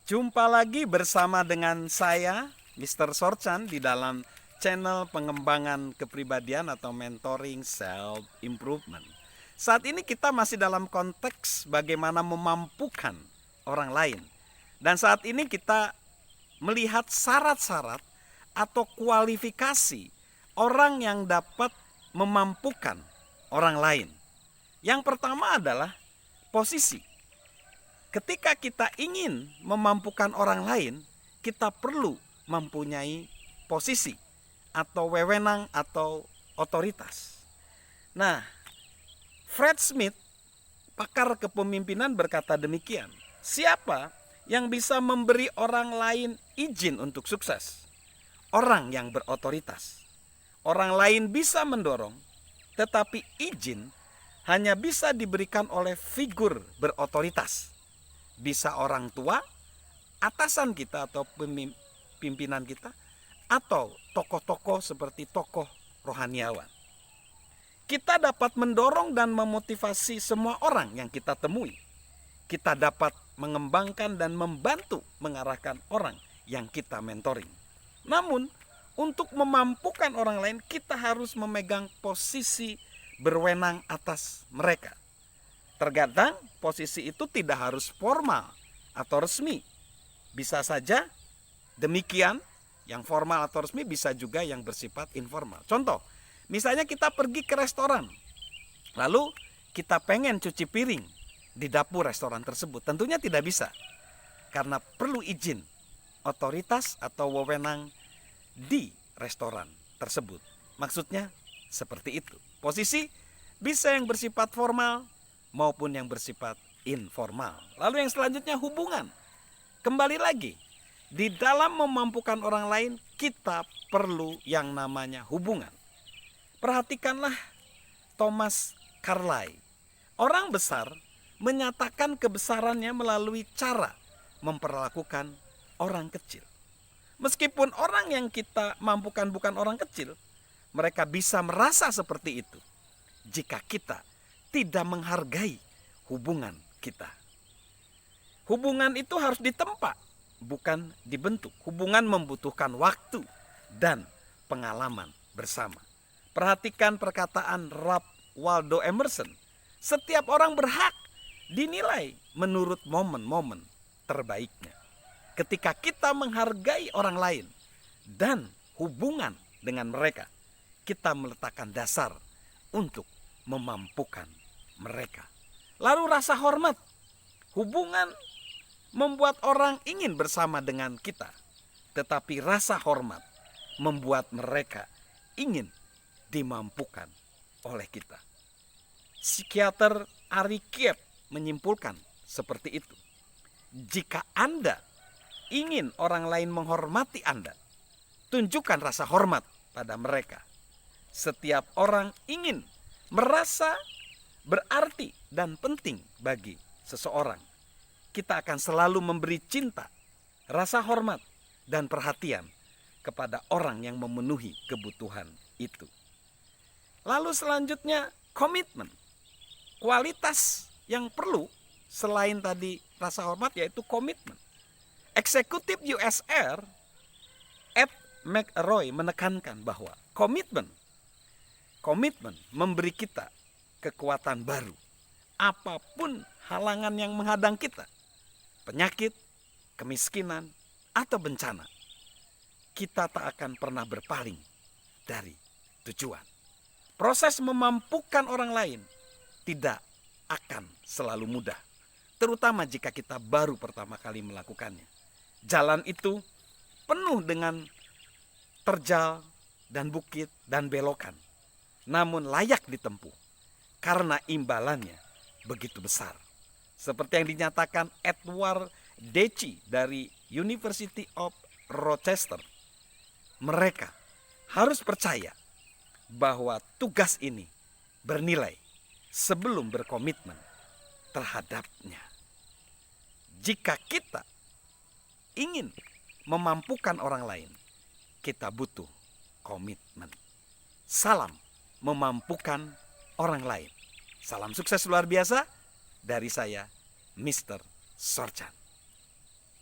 Jumpa lagi bersama dengan saya, Mr. Sorchan, di dalam channel pengembangan kepribadian atau mentoring self improvement. Saat ini kita masih dalam konteks bagaimana memampukan orang lain. Dan saat ini kita melihat syarat-syarat atau kualifikasi orang yang dapat memampukan orang lain. Yang pertama adalah posisi. Ketika kita ingin memampukan orang lain, kita perlu mempunyai posisi atau wewenang atau otoritas. Nah, Fred Smith, pakar kepemimpinan, berkata demikian. Siapa yang bisa memberi orang lain izin untuk sukses? Orang yang berotoritas. Orang lain bisa mendorong, tetapi izin hanya bisa diberikan oleh figur berotoritas. Bisa orang tua, atasan kita atau pimpinan kita, atau tokoh-tokoh seperti tokoh rohaniawan. Kita dapat mendorong dan memotivasi semua orang yang kita temui. Kita dapat mengembangkan dan membantu mengarahkan orang yang kita mentoring. Namun, untuk memampukan orang lain, kita harus memegang posisi berwenang atas mereka. Terkadang posisi itu tidak harus formal atau resmi. Bisa saja demikian, yang formal atau resmi, bisa juga yang bersifat informal. Contoh, misalnya kita pergi ke restoran, lalu kita pengen cuci piring di dapur restoran tersebut. Tentunya tidak bisa, karena perlu izin otoritas atau wewenang di restoran tersebut. Maksudnya seperti itu. Posisi bisa yang bersifat formal maupun yang bersifat informal. Lalu yang selanjutnya hubungan. Kembali lagi, di dalam memampukan orang lain kita perlu yang namanya hubungan. Perhatikanlah Thomas Carlyle. Orang besar menyatakan kebesarannya melalui cara memperlakukan orang kecil. Meskipun orang yang kita mampukan bukan orang kecil, mereka bisa merasa seperti itu jika kita tidak menghargai hubungan kita. Hubungan itu harus ditempa, bukan dibentuk. Hubungan membutuhkan waktu dan pengalaman bersama. Perhatikan perkataan Ralph Waldo Emerson. Setiap orang berhak dinilai menurut momen-momen terbaiknya. Ketika kita menghargai orang lain dan hubungan dengan mereka, kita meletakkan dasar untuk memampukan mereka. Lalu rasa hormat. Hubungan membuat orang ingin bersama dengan kita, tetapi rasa hormat membuat mereka ingin dimampukan oleh kita. Psikiater Ari Kiep menyimpulkan seperti itu. Jika Anda ingin orang lain menghormati Anda, tunjukkan rasa hormat pada mereka. Setiap orang ingin merasa berarti dan penting bagi seseorang. Kita akan selalu memberi cinta, rasa hormat, dan perhatian kepada orang yang memenuhi kebutuhan itu. Lalu selanjutnya komitmen. Kualitas yang perlu selain tadi rasa hormat yaitu komitmen. Eksekutif US Air Ed McElroy menekankan bahwa komitmen memberi kita kekuatan baru. Apapun halangan yang menghadang kita, penyakit, kemiskinan, atau bencana, kita tak akan pernah berpaling dari tujuan. Proses memampukan orang lain tidak akan selalu mudah, terutama jika kita baru pertama kali melakukannya. Jalan itu penuh dengan terjal dan bukit dan belokan, namun layak ditempuh karena imbalannya begitu besar. Seperti yang dinyatakan Edward Deci dari University of Rochester, mereka harus percaya bahwa tugas ini bernilai sebelum berkomitmen terhadapnya. Jika kita ingin memampukan orang lain, kita butuh komitmen. Salam memampukan orang lain. Salam sukses luar biasa dari saya, Mr. Sorchan.